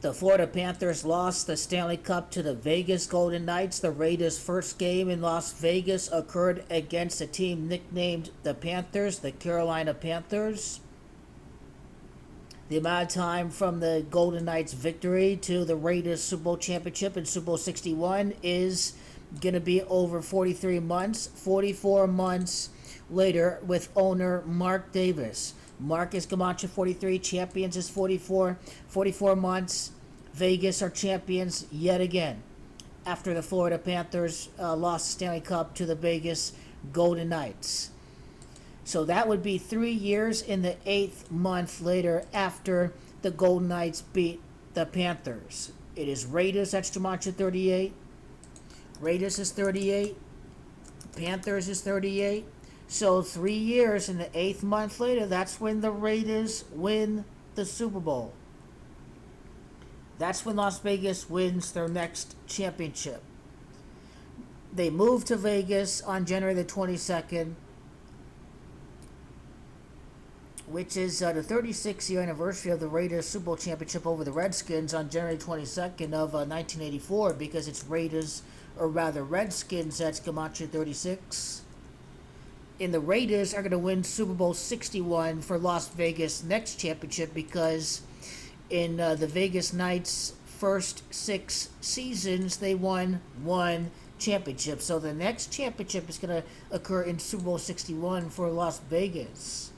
The Florida Panthers lost the Stanley Cup to the Vegas Golden Knights. The Raiders' first game in Las Vegas occurred against a team nicknamed the Panthers, the Carolina Panthers. The amount of time from the Golden Knights' victory to the Raiders' Super Bowl championship in Super Bowl 61 is going to be over 43 months. 44 months later with owner Mark Davis. Mark is Gematria 43, champions is 44. 44 months, Vegas are champions yet again after the Florida Panthers lost the Stanley Cup to the Vegas Golden Knights. So that would be 3 years in the 8th month later after the Golden Knights beat the Panthers. It is Raiders, that's Gematria 38. Raiders is 38. Panthers is 38. So 3 years in the 8th month later, that's when the Raiders win the Super Bowl. That's when Las Vegas wins their next championship. They moved to Vegas on January the 22nd, which is the 36th year anniversary of the Raiders Super Bowl championship over the Redskins on January 22nd of 1984, because it's Raiders, or rather Redskins, that's Gematria 36. And the Raiders are going to win Super Bowl 61 for Las Vegas' next championship, because in the Vegas Knights' first 6 seasons, they won 1 championship. So the next championship is going to occur in Super Bowl 61 for Las Vegas.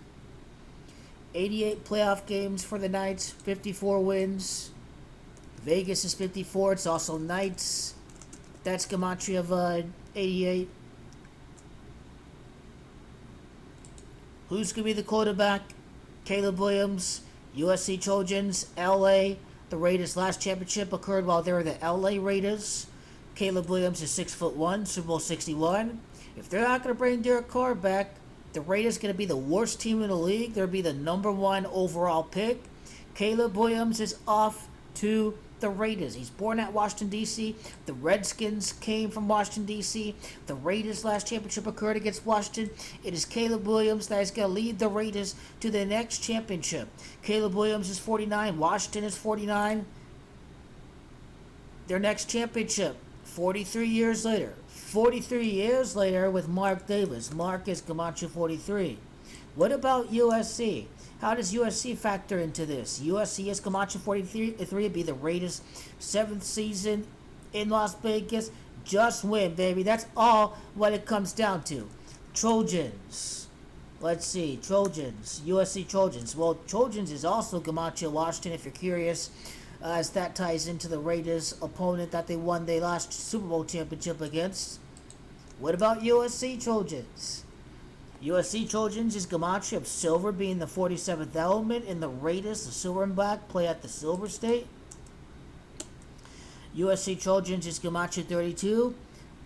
88 playoff games for the Knights, 54 wins. Vegas is 54. It's also Knights. That's Gematria of 88. Who's going to be the quarterback? Caleb Williams, USC Trojans, LA. The Raiders' last championship occurred while they were the LA Raiders. Caleb Williams is 6'1", Super Bowl 61. If they're not going to bring Derek Carr back, the Raiders are going to be the worst team in the league. They'll be the number 1 overall pick. Caleb Williams is off to the Raiders. He's born at Washington, D.C. The Redskins came from Washington, D.C. The Raiders' last championship occurred against Washington. It is Caleb Williams that is going to lead the Raiders to the next championship. Caleb Williams is 49. Washington is 49. Their next championship, 43 years later. 43 years later with Mark Davis. Mark is Gematria 43. What about USC? How does USC factor into this? USC is Gematria 43. It'd be the Raiders' 7th season in Las Vegas. Just win, baby. That's all what it comes down to. Trojans. Let's see. Trojans. USC Trojans. Well, Trojans is also Gematria Washington, if you're curious, as that ties into the Raiders' opponent that they won their last Super Bowl championship against. What about USC Trojans? USC Trojans is Gematria of silver, being the 47th element, in the Raiders, the silver and black, play at the Silver State. USC Trojans is Gematria 32.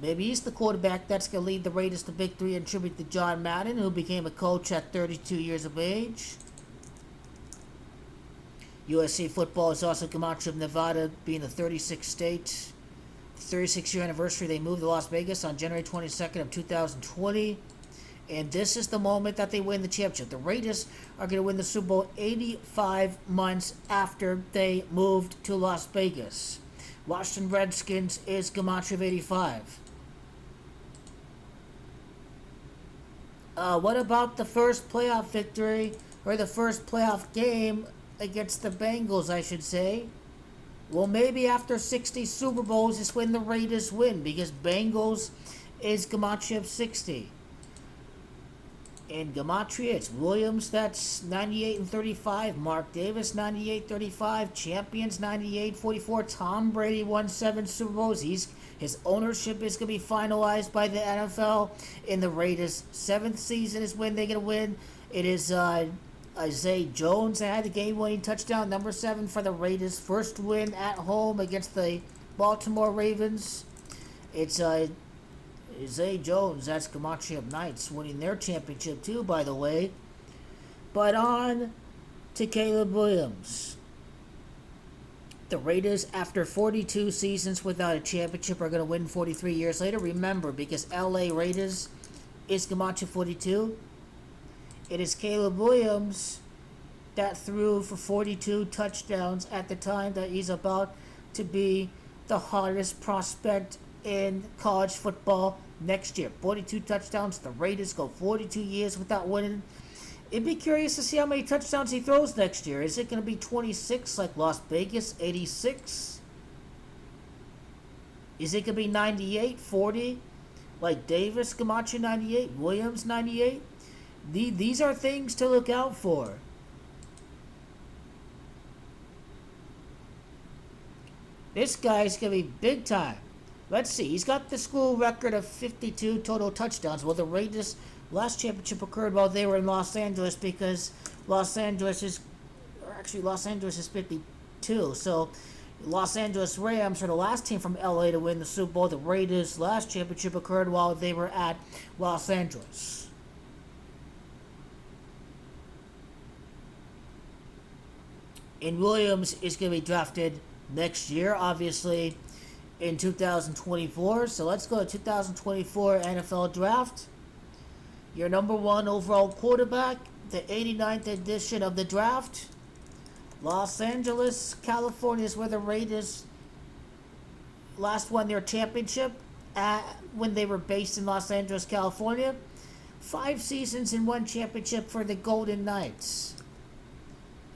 Maybe he's the quarterback that's going to lead the Raiders to victory in tribute to John Madden, who became a coach at 32 years of age. USC football is also Gematria of Nevada, being the 36th state. 36th-year anniversary, they moved to Las Vegas on January 22nd of 2020. And this is the moment that they win the championship. The Raiders are going to win the Super Bowl 85 months after they moved to Las Vegas. Washington Redskins is Gematria of 85. What about the first playoff victory, or the first playoff game against the Bengals, I should say? Well, maybe after 60 Super Bowls is when the Raiders win, because Bengals is Gematria of 60. In Gematria, it's Williams, that's 98 and 35. Mark Davis, 98, 35. Champions, 98, 44. Tom Brady won 7 Super Bowls. His ownership is going to be finalized by the NFL. In the Raiders' 7th season is when they're going to win. It is Isaiah Jones that had the game-winning touchdown, number 7 for the Raiders' first win at home against the Baltimore Ravens. It's Zay Jones, that's Gematria of Knights, winning their championship too, by the way. But on to Caleb Williams. The Raiders, after 42 seasons without a championship, are going to win 43 years later. Remember, because LA Raiders is Gematria 42. It is Caleb Williams that threw for 42 touchdowns at the time that he's about to be the hottest prospect in college football next year. 42 touchdowns. The Raiders go 42 years without winning. It'd be curious to see how many touchdowns he throws next year. Is it going to be 26 like Las Vegas, 86? Is it going to be 98, 40 like Davis, Gematria 98, Williams 98? These are things to look out for. This guy's going to be big time. Let's see. He's got the school record of 52 total touchdowns. Well, the Raiders' last championship occurred while they were in Los Angeles because Los Angeles is 52. So Los Angeles Rams are the last team from LA to win the Super Bowl. The Raiders' last championship occurred while they were at Los Angeles. And Williams is going to be drafted next year, obviously, in 2024. So let's go to 2024 NFL Draft. Your number one overall quarterback, the 89th edition of the draft. Los Angeles, California is where the Raiders last won their championship when they were based in Los Angeles, California. 5 seasons and 1 championship for the Golden Knights.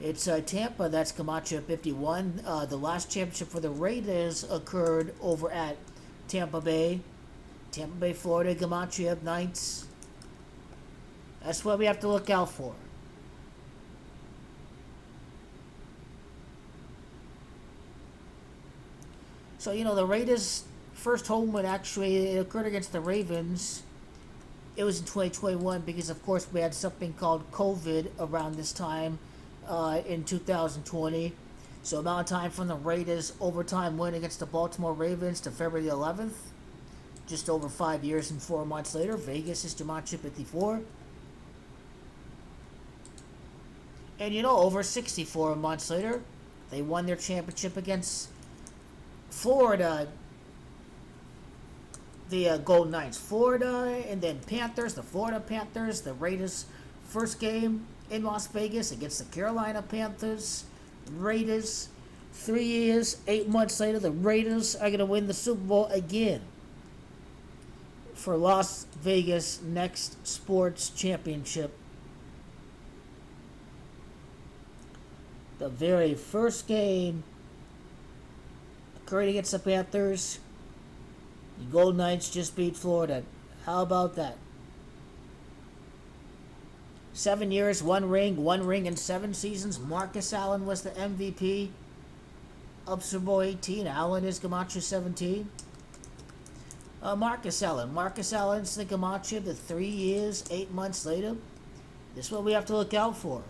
It's Tampa, that's Gematria 51. The last championship for the Raiders occurred over at Tampa Bay, Florida, Gematria Knights. That's what we have to look out for. So, the Raiders' first home win actually occurred against the Ravens. It was in 2021 because, of course, we had something called COVID around this time in 2020. So, amount of time from the Raiders' overtime win against the Baltimore Ravens to February 11th. Just over 5 years and 4 months later. Vegas is Gematria 54. And, over 64 months later, they won their championship against Florida, the Golden Knights. Florida, and then Panthers, the Florida Panthers. The Raiders' first game in Las Vegas against the Carolina Panthers. Raiders, 3 years, 8 months later, the Raiders are going to win the Super Bowl again for Las Vegas Next Sports Championship. The very first game occurred against the Panthers. The Golden Knights just beat Florida. How about that? 7 years, 1 ring in 7 seasons. Marcus Allen was the MVP of Super Bowl 18. Allen is Gematria 17. Marcus Allen's the Gematria the 3 years, 8 months later. This is what we have to look out for.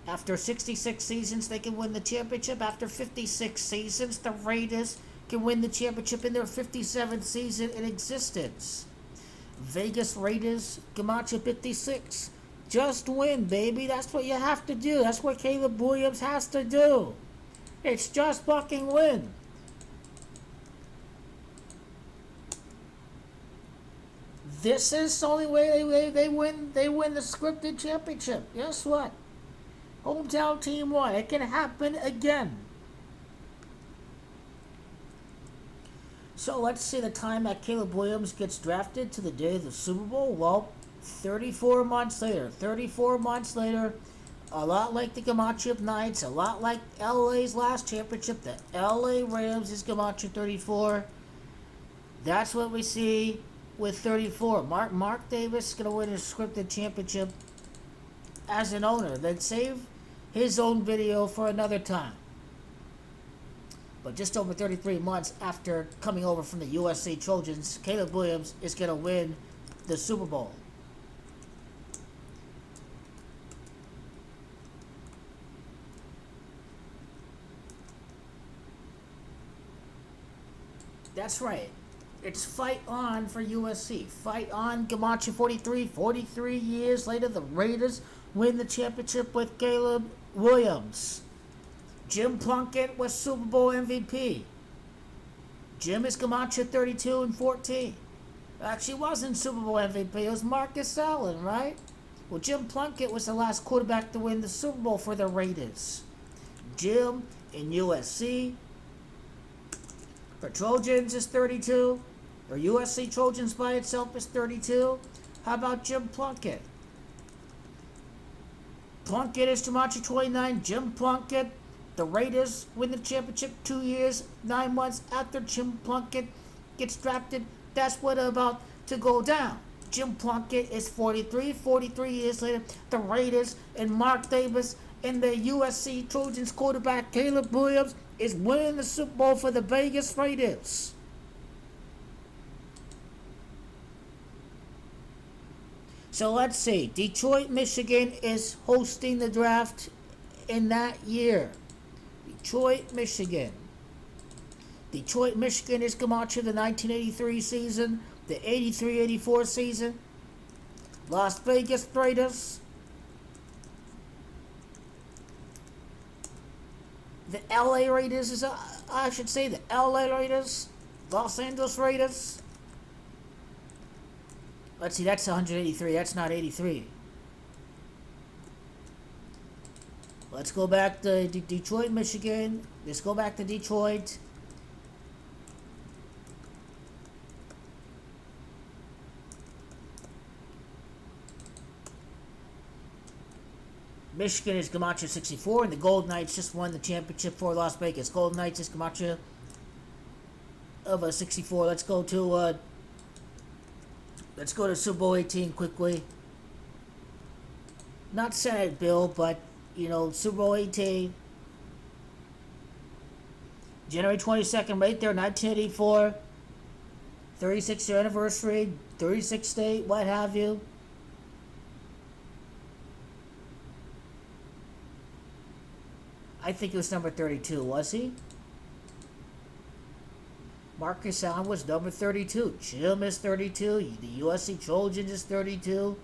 After 66 seasons, they can win the championship. After 56 seasons, the Raiders can win the championship in their 57th season in existence. Vegas Raiders, Gematria 56. Just win, baby. That's what you have to do. That's what Caleb Williams has to do. It's just fucking win. This is the only way they win the scripted championship. Guess what? Hometown team won. It can happen again. So let's see the time that Caleb Williams gets drafted to the day of the Super Bowl. Well, 34 months later. 34 months later, a lot like the Gematria Knights, a lot like LA's last championship, the LA Rams is Gematria 34. That's what we see with 34. Mark Davis is going to win his scripted championship as an owner. Then save his own video for another time. But just over 33 months after coming over from the USC Trojans, Caleb Williams is going to win the Super Bowl. That's right. It's fight on for USC. Fight on, Gematria 43. 43 years later, the Raiders win the championship with Caleb Williams. Jim Plunkett was Super Bowl MVP. Jim is Gematria 32 and 14. Actually, wasn't Super Bowl MVP. It was Marcus Allen, right? Well, Jim Plunkett was the last quarterback to win the Super Bowl for the Raiders. Jim in USC. For Trojans is 32. Or USC Trojans by itself is 32. How about Jim Plunkett? Plunkett is Gematria 29. Jim Plunkett. The Raiders win the championship 2 years, 9 months after Jim Plunkett gets drafted. That's what about to go down. Jim Plunkett is 43. 43 years later, the Raiders and Mark Davis and the USC Trojans quarterback Caleb Williams is winning the Super Bowl for the Vegas Raiders. So let's see. Detroit, Michigan is hosting the draft in that year. Detroit, Michigan. Detroit, Michigan is Gematria the 1983 season, the 83-84 season. Las Vegas Raiders. The LA Raiders is, I should say, the LA Raiders. Los Angeles Raiders. Let's see, that's 183. That's not 83. Let's go back to Detroit, Michigan. Let's go back to Detroit. Michigan is Gematria 64, and the Golden Knights just won the championship for Las Vegas. Golden Knights is Gematria of a 64. Let's go to Super Bowl 18 quickly. Not Senate Bill, but Super Bowl 18. January 22nd, right there, 1984. 36th year anniversary, 36th state, what have you. I think it was number 32, was he? Marcus Allen was number 32. Jim is 32. The USC Trojans is 32.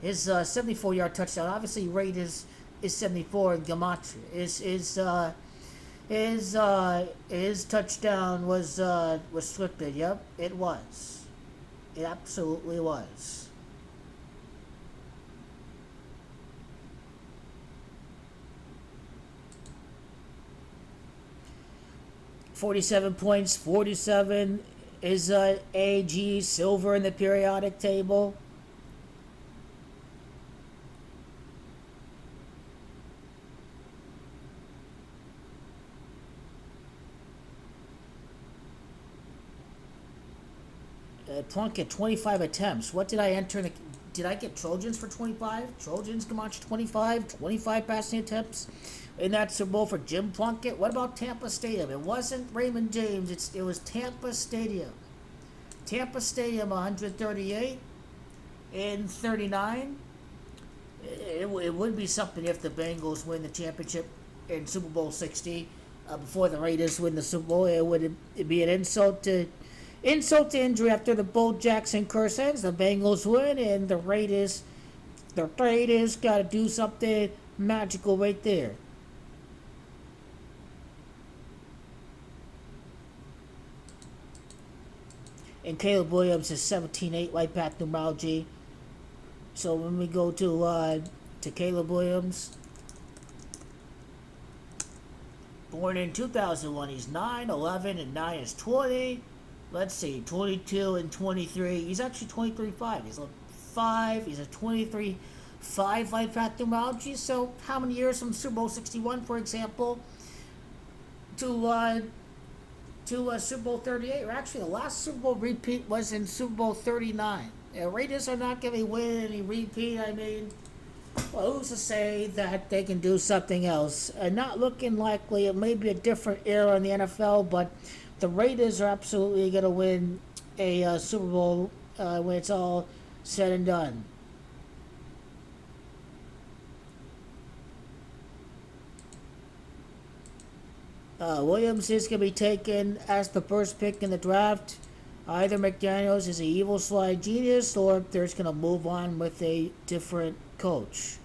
His 74-yard touchdown. Obviously, Raiders is 74, and Gematria his touchdown was scripted. Yep, it was. It absolutely was. 47 points. 47 is AG silver in the periodic table. Plunkett, 25 attempts. What did I enter? Did I get Trojans for 25? Trojans, Gematria 25 passing attempts in that Super Bowl for Jim Plunkett. What about Tampa Stadium? It wasn't Raymond James. It was Tampa Stadium. Tampa Stadium, 138 in 39. It would be something if the Bengals win the championship in Super Bowl 60 before the Raiders win the Super Bowl. It'd be an insult to injury after the Bo Jackson curse ends. The Bengals win, and the Raiders got to do something magical right there. And Caleb Williams is 17-8 light path numerology. So when we go to Caleb Williams, born in 2001, he's 9, 11, and 9 is 20. Let's see, 22 and 23. He's actually 23-5. He's a 5. He's a 23-5 light path numerology. So how many years from Super Bowl 61, for example, to Super Bowl 38? Or actually, the last Super Bowl repeat was in Super Bowl 39. The Raiders are not going to win any repeat. I mean, well, who's to say that they can do something else? Not looking likely. It may be a different era in the NFL, but the Raiders are absolutely going to win a Super Bowl when it's all said and done. Williams is going to be taken as the first pick in the draft. Either McDaniels is an evil slide genius, or they're just going to move on with a different coach.